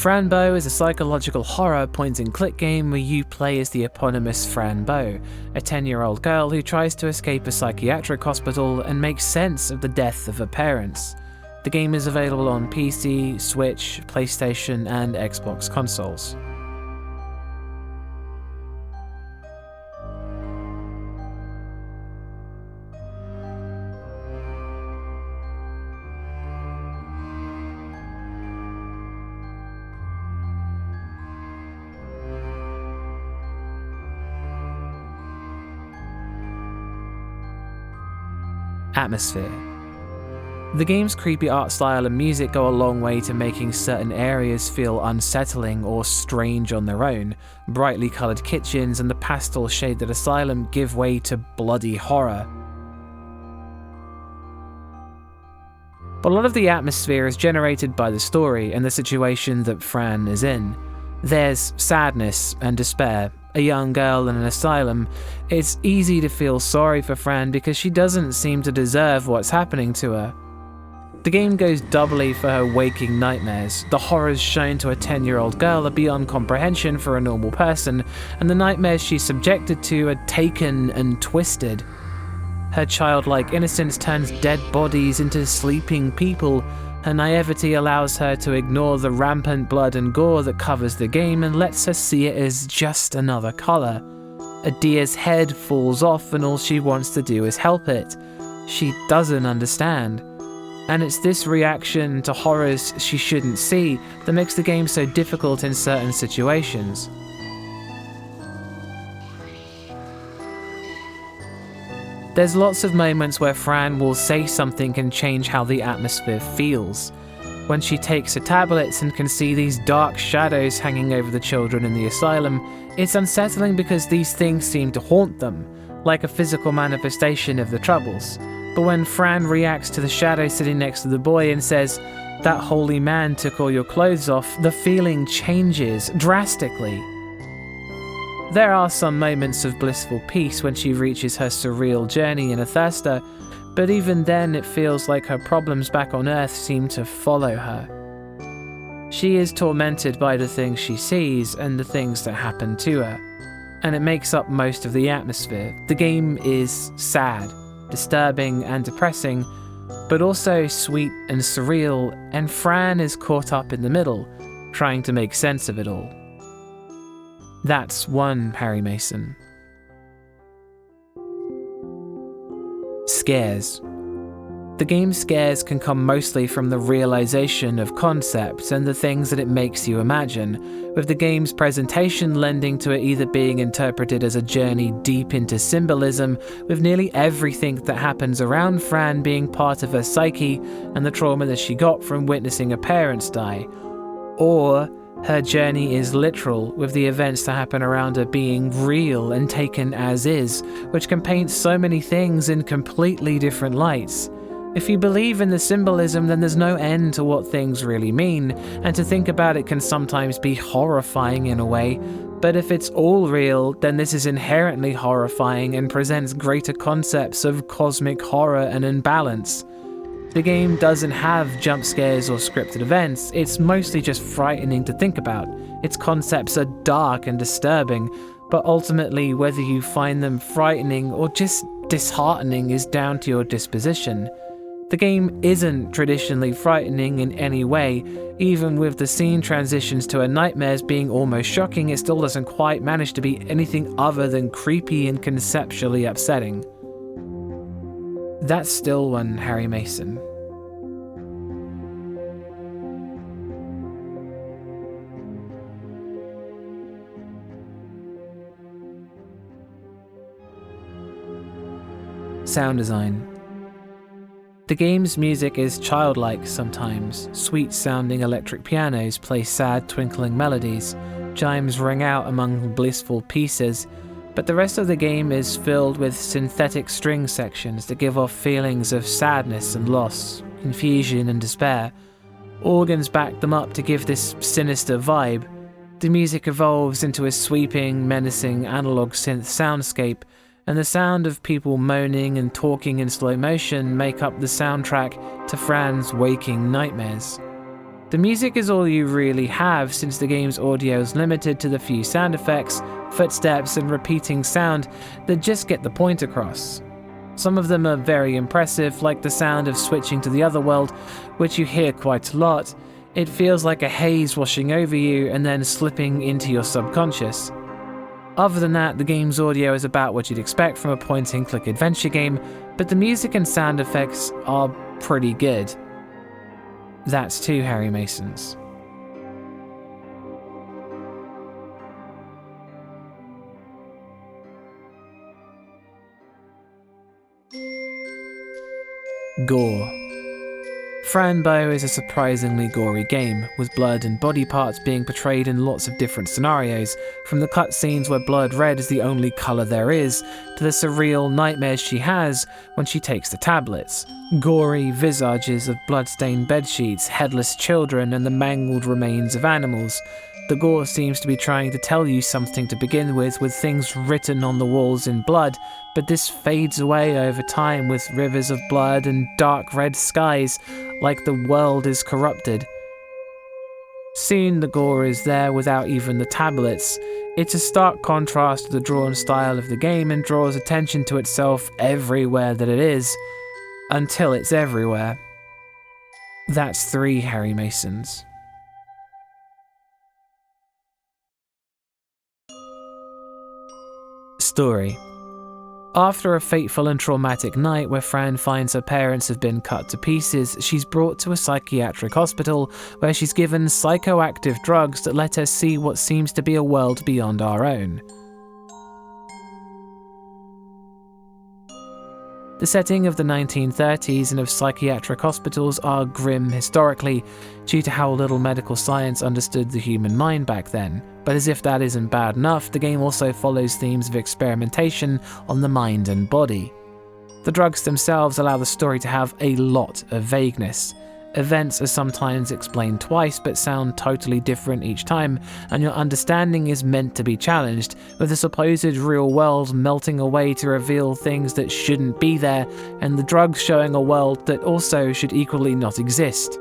Fran Bow is a psychological horror point-and-click game where you play as the eponymous Fran Bow, a 10-year-old girl who tries to escape a psychiatric hospital and make sense of the death of her parents. The game is available on PC, Switch, PlayStation, and Xbox consoles. Atmosphere. The game's creepy art style and music go a long way to making certain areas feel unsettling or strange on their own. Brightly coloured kitchens and the pastel shaded asylum give way to bloody horror. But a lot of the atmosphere is generated by the story and the situation that Fran is in. There's sadness and despair. A young girl in an asylum, it's easy to feel sorry for Fran because she doesn't seem to deserve what's happening to her. The game goes doubly for her waking nightmares. The horrors shown to a 10-year-old girl are beyond comprehension for a normal person, and the nightmares she's subjected to are taken and twisted. Her childlike innocence turns dead bodies into sleeping people. Her naivety allows her to ignore the rampant blood and gore that covers the game and lets her see it as just another colour. A deer's head falls off and all she wants to do is help it. She doesn't understand. And it's this reaction to horrors she shouldn't see that makes the game so difficult in certain situations. There's lots of moments where Fran will say something and change how the atmosphere feels. When she takes her tablets and can see these dark shadows hanging over the children in the asylum, it's unsettling because these things seem to haunt them, like a physical manifestation of the troubles. But when Fran reacts to the shadow sitting next to the boy and says, "That holy man took all your clothes off," the feeling changes drastically. There are some moments of blissful peace when she reaches her surreal journey in a thirster, but even then it feels like her problems back on Earth seem to follow her. She is tormented by the things she sees and the things that happen to her, and it makes up most of the atmosphere. The game is sad, disturbing and depressing, but also sweet and surreal, and Fran is caught up in the middle, trying to make sense of it all. That's one Harry Mason. Scares. The game's scares can come mostly from the realization of concepts and the things that it makes you imagine, with the game's presentation lending to it either being interpreted as a journey deep into symbolism, with nearly everything that happens around Fran being part of her psyche and the trauma that she got from witnessing her parents die, or her journey is literal, with the events that happen around her being real and taken as is, which can paint so many things in completely different lights. If you believe in the symbolism, then there's no end to what things really mean, and to think about it can sometimes be horrifying in a way, but if it's all real, then this is inherently horrifying and presents greater concepts of cosmic horror and imbalance. The game doesn't have jump scares or scripted events, it's mostly just frightening to think about. Its concepts are dark and disturbing, but ultimately whether you find them frightening or just disheartening is down to your disposition. The game isn't traditionally frightening in any way. Even with the scene transitions to her nightmares being almost shocking, it still doesn't quite manage to be anything other than creepy and conceptually upsetting. That's still one Harry Mason. Sound design. The game's music is childlike sometimes. Sweet-sounding electric pianos play sad, twinkling melodies. Chimes ring out among blissful pieces, but the rest of the game is filled with synthetic string sections that give off feelings of sadness and loss, confusion and despair. Organs back them up to give this sinister vibe. The music evolves into a sweeping, menacing analog synth soundscape, and the sound of people moaning and talking in slow motion make up the soundtrack to Fran's waking nightmares. The music is all you really have, since the game's audio is limited to the few sound effects, footsteps, and repeating sound that just get the point across. Some of them are very impressive, like the sound of switching to the other world, which you hear quite a lot. It feels like a haze washing over you and then slipping into your subconscious. Other than that, the game's audio is about what you'd expect from a point-and-click adventure game, but the music and sound effects are pretty good. That's 2 Harry Masons. Gore. Fran Bow is a surprisingly gory game, with blood and body parts being portrayed in lots of different scenarios, from the cutscenes where blood red is the only colour there is, to the surreal nightmares she has when she takes the tablets. Gory visages of blood-stained bedsheets, headless children, and the mangled remains of animals. The gore seems to be trying to tell you something to begin with things written on the walls in blood, but this fades away over time with rivers of blood and dark red skies, like the world is corrupted. Soon the gore is there without even the tablets. It's a stark contrast to the drawn style of the game and draws attention to itself everywhere that it is, until it's everywhere. That's 3 Harry Masons. Story. After a fateful and traumatic night where Fran finds her parents have been cut to pieces, she's brought to a psychiatric hospital where she's given psychoactive drugs that let her see what seems to be a world beyond our own. The setting of the 1930s and of psychiatric hospitals are grim historically, due to how little medical science understood the human mind back then. But as if that isn't bad enough, the game also follows themes of experimentation on the mind and body. The drugs themselves allow the story to have a lot of vagueness. Events are sometimes explained twice but sound totally different each time, and your understanding is meant to be challenged, with the supposed real world melting away to reveal things that shouldn't be there, and the drugs showing a world that also should equally not exist.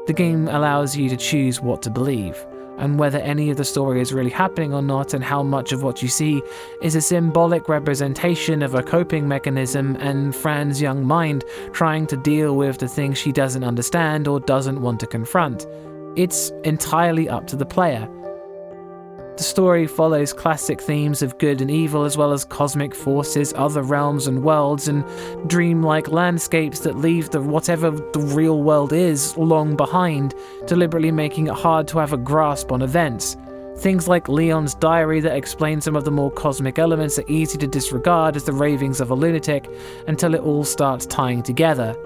The game allows you to choose what to believe, and whether any of the story is really happening or not, and how much of what you see is a symbolic representation of a coping mechanism and Fran's young mind trying to deal with the things she doesn't understand or doesn't want to confront. It's entirely up to the player. The story follows classic themes of good and evil, as well as cosmic forces, other realms and worlds, and dreamlike landscapes that leave whatever the real world is long behind, deliberately making it hard to have a grasp on events. Things like Leon's diary that explain some of the more cosmic elements are easy to disregard as the ravings of a lunatic, until it all starts tying together.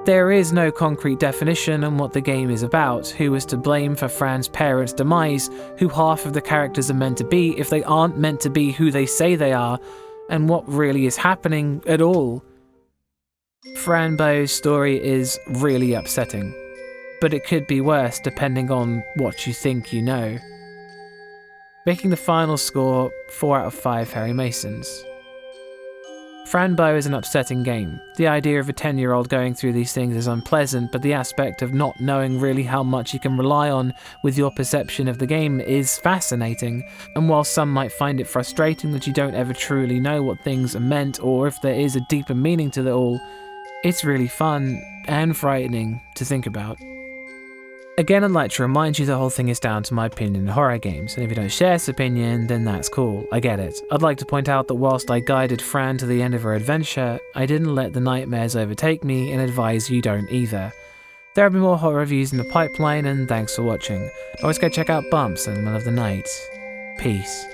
There is no concrete definition on what the game is about, who is to blame for Fran's parents' demise, who half of the characters are meant to be if they aren't meant to be who they say they are, and what really is happening at all. Fran Bow's story is really upsetting, but it could be worse depending on what you think you know. Making the final score 4 out of 5 Harry Masons. Fran Bow is an upsetting game. The idea of a 10-year-old going through these things is unpleasant, but the aspect of not knowing really how much you can rely on with your perception of the game is fascinating, and while some might find it frustrating that you don't ever truly know what things are meant or if there is a deeper meaning to it all, it's really fun and frightening to think about. Again, I'd like to remind you the whole thing is down to my opinion in horror games, and if you don't share this opinion, then that's cool, I get it. I'd like to point out that whilst I guided Fran to the end of her adventure, I didn't let the nightmares overtake me and advise you don't either. There will be more horror reviews in the pipeline, and thanks for watching. Always go check out Bumps in the middle of the night. Peace.